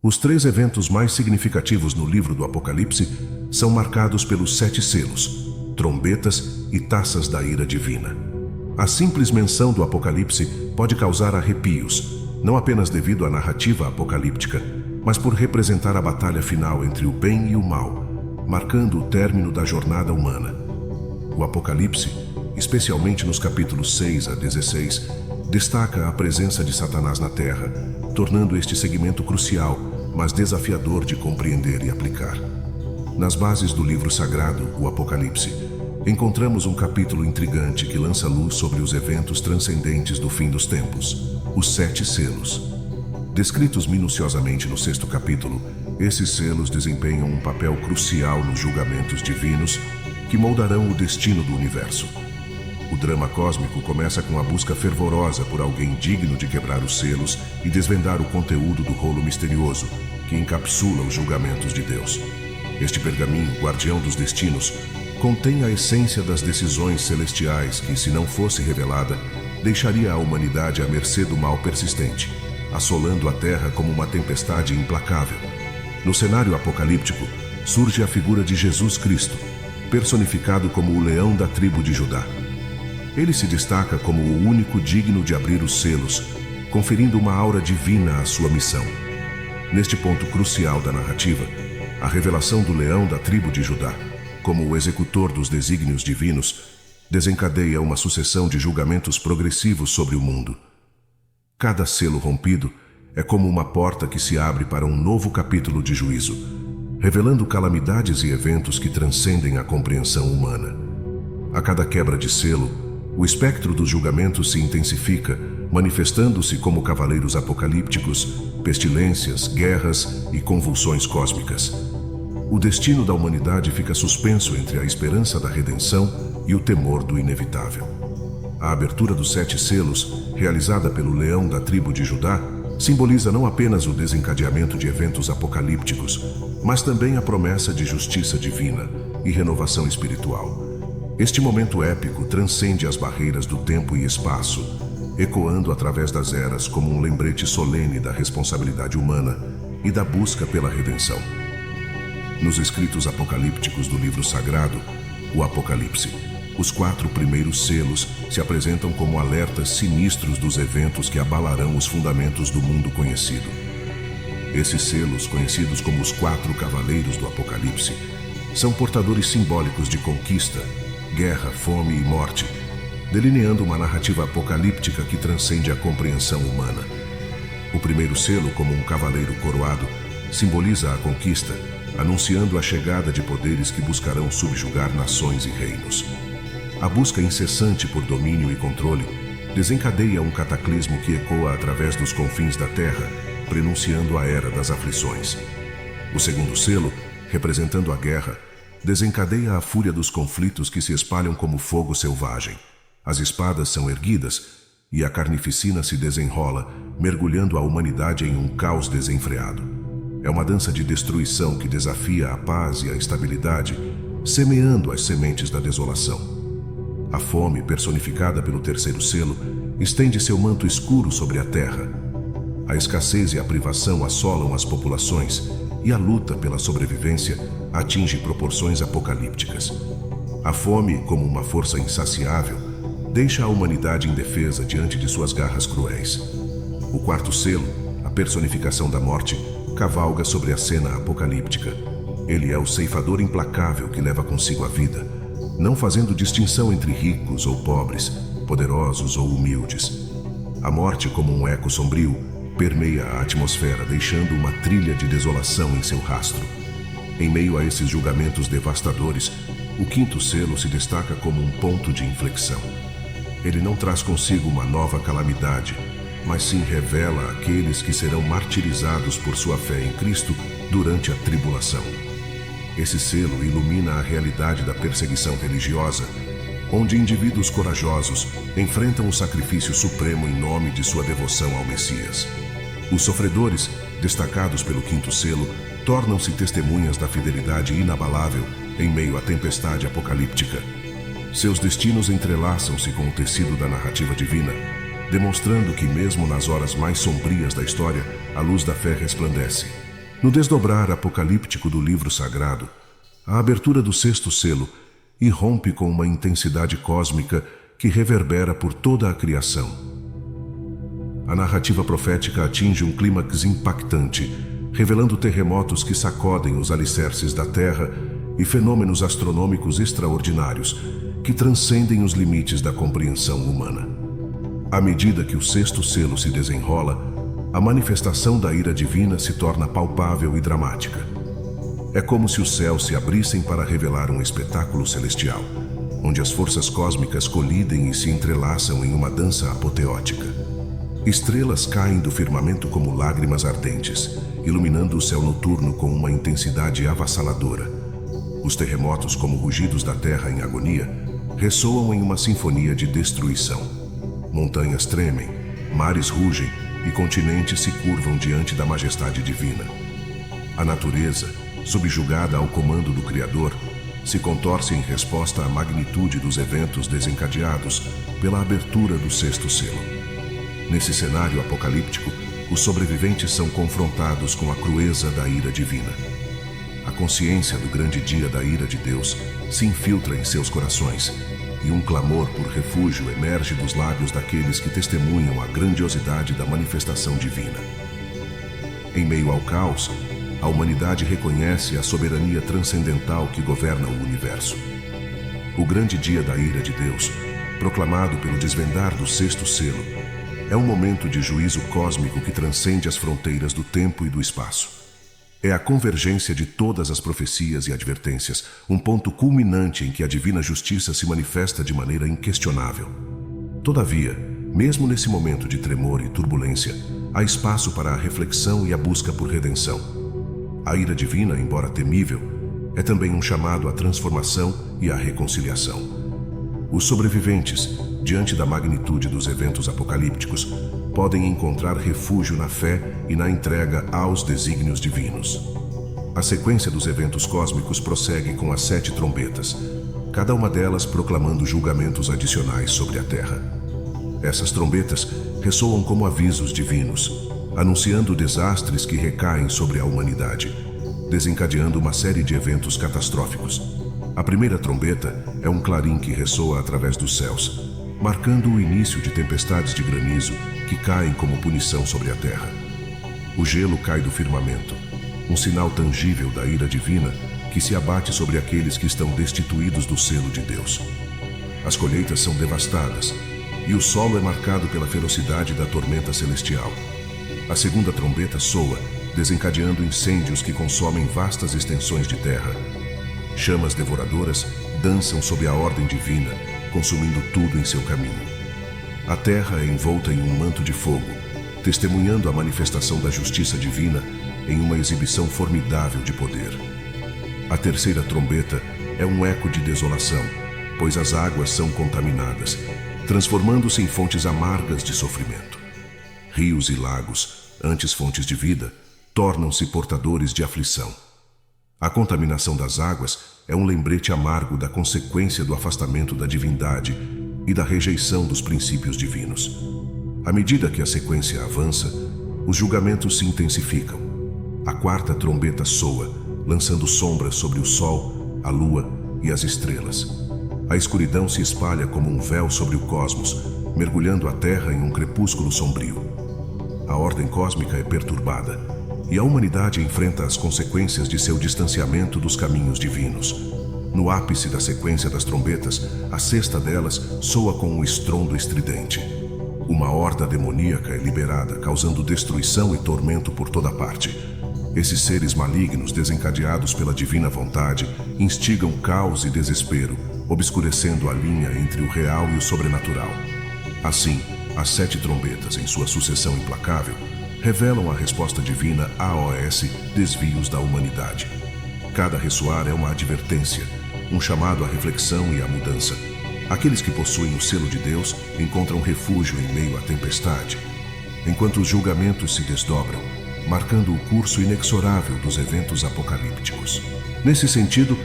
Os 3 eventos mais significativos no livro do Apocalipse são marcados pelos 7 selos, trombetas e taças da ira divina. A simples menção do Apocalipse pode causar arrepios, não apenas devido à narrativa apocalíptica, mas por representar a batalha final entre o bem e o mal, marcando o término da jornada humana. O Apocalipse, especialmente nos capítulos 6 a 16, destaca a presença de Satanás na Terra, tornando este segmento crucial, mas desafiador de compreender e aplicar. Nas bases do livro sagrado, o Apocalipse, encontramos um capítulo intrigante que lança luz sobre os eventos transcendentes do fim dos tempos, os 7 selos. Descritos minuciosamente no 6º capítulo, esses selos desempenham um papel crucial nos julgamentos divinos que moldarão o destino do universo. O drama cósmico começa com a busca fervorosa por alguém digno de quebrar os selos e desvendar o conteúdo do rolo misterioso que encapsula os julgamentos de Deus. Este pergaminho, guardião dos destinos, contém a essência das decisões celestiais que, se não fosse revelada, deixaria a humanidade à mercê do mal persistente, assolando a Terra como uma tempestade implacável. No cenário apocalíptico, surge a figura de Jesus Cristo, personificado como o leão da tribo de Judá. Ele se destaca como o único digno de abrir os selos, conferindo uma aura divina à sua missão. Neste ponto crucial da narrativa, a revelação do leão da tribo de Judá, como o executor dos desígnios divinos, desencadeia uma sucessão de julgamentos progressivos sobre o mundo. Cada selo rompido é como uma porta que se abre para um novo capítulo de juízo, revelando calamidades e eventos que transcendem a compreensão humana. A cada quebra de selo, o espectro dos julgamentos se intensifica, manifestando-se como cavaleiros apocalípticos, pestilências, guerras e convulsões cósmicas. O destino da humanidade fica suspenso entre a esperança da redenção e o temor do inevitável. A abertura dos 7 selos, realizada pelo leão da tribo de Judá, simboliza não apenas o desencadeamento de eventos apocalípticos, mas também a promessa de justiça divina e renovação espiritual. Este momento épico transcende as barreiras do tempo e espaço, ecoando através das eras como um lembrete solene da responsabilidade humana e da busca pela redenção. Nos escritos apocalípticos do livro sagrado, o Apocalipse, os 4 primeiros selos se apresentam como alertas sinistros dos eventos que abalarão os fundamentos do mundo conhecido. Esses selos, conhecidos como os 4 cavaleiros do Apocalipse, são portadores simbólicos de conquista, guerra, fome e morte, delineando uma narrativa apocalíptica que transcende a compreensão humana. O primeiro selo, como um cavaleiro coroado, simboliza a conquista, anunciando a chegada de poderes que buscarão subjugar nações e reinos. A busca incessante por domínio e controle desencadeia um cataclismo que ecoa através dos confins da terra, prenunciando a era das aflições. O segundo selo, representando a guerra, desencadeia a fúria dos conflitos que se espalham como fogo selvagem. As espadas são erguidas e a carnificina se desenrola, mergulhando a humanidade em um caos desenfreado. É uma dança de destruição que desafia a paz e a estabilidade, semeando as sementes da desolação. A fome, personificada pelo terceiro selo, estende seu manto escuro sobre a terra. A escassez e a privação assolam as populações e a luta pela sobrevivência atinge proporções apocalípticas. A fome, como uma força insaciável, deixa a humanidade indefesa diante de suas garras cruéis. O quarto selo, a personificação da morte, cavalga sobre a cena apocalíptica. Ele é o ceifador implacável que leva consigo a vida, não fazendo distinção entre ricos ou pobres, poderosos ou humildes. A morte, como um eco sombrio, permeia a atmosfera, deixando uma trilha de desolação em seu rastro. Em meio a esses julgamentos devastadores, o quinto selo se destaca como um ponto de inflexão. Ele não traz consigo uma nova calamidade, mas sim revela aqueles que serão martirizados por sua fé em Cristo durante a tribulação. Esse selo ilumina a realidade da perseguição religiosa, onde indivíduos corajosos enfrentam o sacrifício supremo em nome de sua devoção ao Messias. Os sofredores, destacados pelo quinto selo, tornam-se testemunhas da fidelidade inabalável em meio à tempestade apocalíptica. Seus destinos entrelaçam-se com o tecido da narrativa divina, demonstrando que mesmo nas horas mais sombrias da história, a luz da fé resplandece. No desdobrar apocalíptico do livro sagrado, a abertura do sexto selo irrompe com uma intensidade cósmica que reverbera por toda a criação. A narrativa profética atinge um clímax impactante, revelando terremotos que sacodem os alicerces da Terra e fenômenos astronômicos extraordinários que transcendem os limites da compreensão humana. À medida que o sexto selo se desenrola, a manifestação da ira divina se torna palpável e dramática. É como se os céus se abrissem para revelar um espetáculo celestial, onde as forças cósmicas colidem e se entrelaçam em uma dança apoteótica. Estrelas caem do firmamento como lágrimas ardentes, iluminando o céu noturno com uma intensidade avassaladora. Os terremotos, como rugidos da terra em agonia, ressoam em uma sinfonia de destruição. Montanhas tremem, mares rugem e continentes se curvam diante da majestade divina. A natureza, subjugada ao comando do Criador, se contorce em resposta à magnitude dos eventos desencadeados pela abertura do sexto selo. Nesse cenário apocalíptico, os sobreviventes são confrontados com a crueza da ira divina. A consciência do grande dia da ira de Deus se infiltra em seus corações, e um clamor por refúgio emerge dos lábios daqueles que testemunham a grandiosidade da manifestação divina. Em meio ao caos, a humanidade reconhece a soberania transcendental que governa o universo. O grande dia da ira de Deus, proclamado pelo desvendar do sexto selo, é um momento de juízo cósmico que transcende as fronteiras do tempo e do espaço. É a convergência de todas as profecias e advertências, um ponto culminante em que a divina justiça se manifesta de maneira inquestionável. Todavia, mesmo nesse momento de tremor e turbulência, há espaço para a reflexão e a busca por redenção. A ira divina, embora temível, é também um chamado à transformação e à reconciliação. Os sobreviventes, diante da magnitude dos eventos apocalípticos, podem encontrar refúgio na fé e na entrega aos desígnios divinos. A sequência dos eventos cósmicos prossegue com as 7 trombetas, cada uma delas proclamando julgamentos adicionais sobre a Terra. Essas trombetas ressoam como avisos divinos, anunciando desastres que recaem sobre a humanidade, desencadeando uma série de eventos catastróficos. A primeira trombeta é um clarim que ressoa através dos céus, marcando o início de tempestades de granizo que caem como punição sobre a terra. O gelo cai do firmamento, um sinal tangível da ira divina que se abate sobre aqueles que estão destituídos do selo de Deus. As colheitas são devastadas e o solo é marcado pela ferocidade da tormenta celestial. A segunda trombeta soa, desencadeando incêndios que consomem vastas extensões de terra. Chamas devoradoras dançam sob a ordem divina, consumindo tudo em seu caminho. A terra é envolta em um manto de fogo, testemunhando a manifestação da justiça divina em uma exibição formidável de poder. A terceira trombeta é um eco de desolação, pois as águas são contaminadas, transformando-se em fontes amargas de sofrimento. Rios e lagos, antes fontes de vida, tornam-se portadores de aflição. A contaminação das águas é um lembrete amargo da consequência do afastamento da divindade e da rejeição dos princípios divinos. À medida que a sequência avança, os julgamentos se intensificam. A quarta trombeta soa, lançando sombras sobre o sol, a lua e as estrelas. A escuridão se espalha como um véu sobre o cosmos, mergulhando a Terra em um crepúsculo sombrio. A ordem cósmica é perturbada, e a humanidade enfrenta as consequências de seu distanciamento dos caminhos divinos. No ápice da sequência das trombetas, a sexta delas soa com um estrondo estridente. Uma horda demoníaca é liberada, causando destruição e tormento por toda parte. Esses seres malignos, desencadeados pela divina vontade, instigam caos e desespero, obscurecendo a linha entre o real e o sobrenatural. Assim, as 7 trombetas, em sua sucessão implacável, revelam a resposta divina aos desvios da humanidade. Cada ressoar é uma advertência, um chamado à reflexão e à mudança. Aqueles que possuem o selo de Deus encontram refúgio em meio à tempestade, enquanto os julgamentos se desdobram, marcando o curso inexorável dos eventos apocalípticos. Nesse sentido,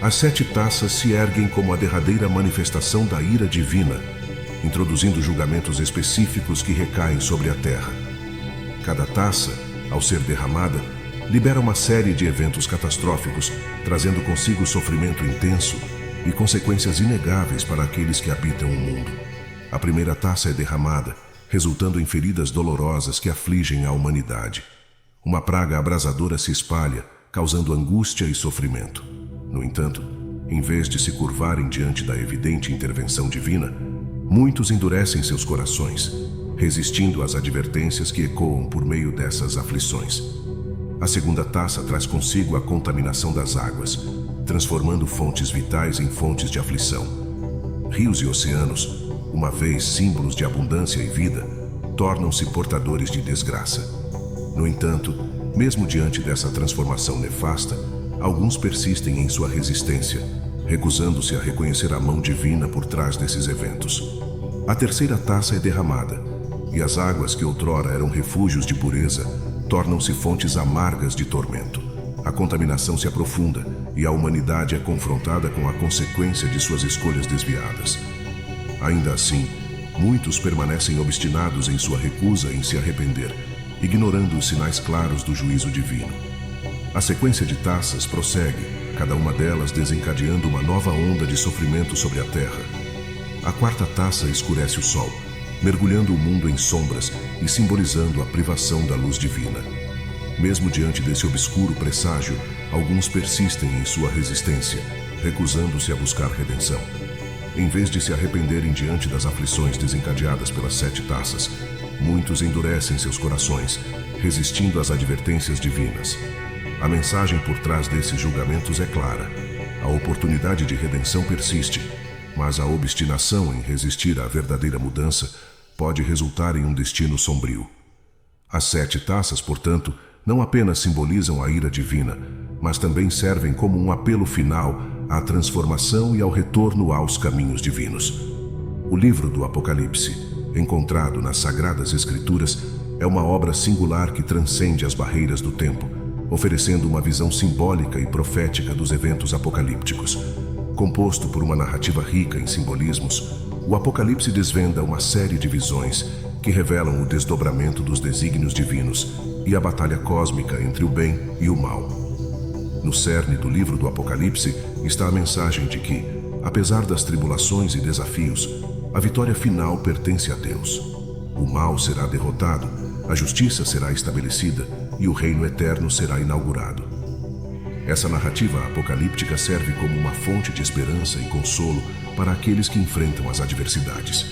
as 7 taças se erguem como a derradeira manifestação da ira divina, introduzindo julgamentos específicos que recaem sobre a terra. Cada taça, ao ser derramada, libera uma série de eventos catastróficos, trazendo consigo sofrimento intenso e consequências inegáveis para aqueles que habitam o mundo. A primeira taça é derramada, resultando em feridas dolorosas que afligem a humanidade. Uma praga abrasadora se espalha, causando angústia e sofrimento. No entanto, em vez de se curvarem diante da evidente intervenção divina, muitos endurecem seus corações, resistindo às advertências que ecoam por meio dessas aflições. A segunda taça traz consigo a contaminação das águas, transformando fontes vitais em fontes de aflição. Rios e oceanos, uma vez símbolos de abundância e vida, tornam-se portadores de desgraça. No entanto, mesmo diante dessa transformação nefasta, alguns persistem em sua resistência, recusando-se a reconhecer a mão divina por trás desses eventos. A terceira taça é derramada, e as águas que outrora eram refúgios de pureza tornam-se fontes amargas de tormento. A contaminação se aprofunda e a humanidade é confrontada com a consequência de suas escolhas desviadas. Ainda assim, muitos permanecem obstinados em sua recusa em se arrepender, ignorando os sinais claros do juízo divino. A sequência de taças prossegue, cada uma delas desencadeando uma nova onda de sofrimento sobre a terra. A quarta taça escurece o sol, mergulhando o mundo em sombras e simbolizando a privação da luz divina. Mesmo diante desse obscuro presságio, alguns persistem em sua resistência, recusando-se a buscar redenção. Em vez de se arrependerem diante das aflições desencadeadas pelas 7 taças, muitos endurecem seus corações, resistindo às advertências divinas. A mensagem por trás desses julgamentos é clara. A oportunidade de redenção persiste, mas a obstinação em resistir à verdadeira mudança pode resultar em um destino sombrio. As 7 taças, portanto, não apenas simbolizam a ira divina, mas também servem como um apelo final à transformação e ao retorno aos caminhos divinos. O livro do Apocalipse, encontrado nas Sagradas Escrituras, é uma obra singular que transcende as barreiras do tempo, oferecendo uma visão simbólica e profética dos eventos apocalípticos. Composto por uma narrativa rica em simbolismos, o Apocalipse desvenda uma série de visões que revelam o desdobramento dos desígnios divinos e a batalha cósmica entre o bem e o mal. No cerne do livro do Apocalipse está a mensagem de que, apesar das tribulações e desafios, a vitória final pertence a Deus. O mal será derrotado, a justiça será estabelecida e o reino eterno será inaugurado. Essa narrativa apocalíptica serve como uma fonte de esperança e consolo para aqueles que enfrentam as adversidades,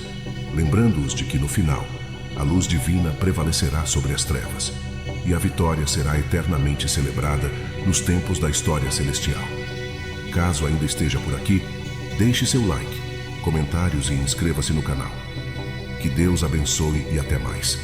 lembrando-os de que no final, a luz divina prevalecerá sobre as trevas e a vitória será eternamente celebrada nos tempos da história celestial. Caso ainda esteja por aqui, deixe seu like, comentários e inscreva-se no canal. Que Deus abençoe e até mais.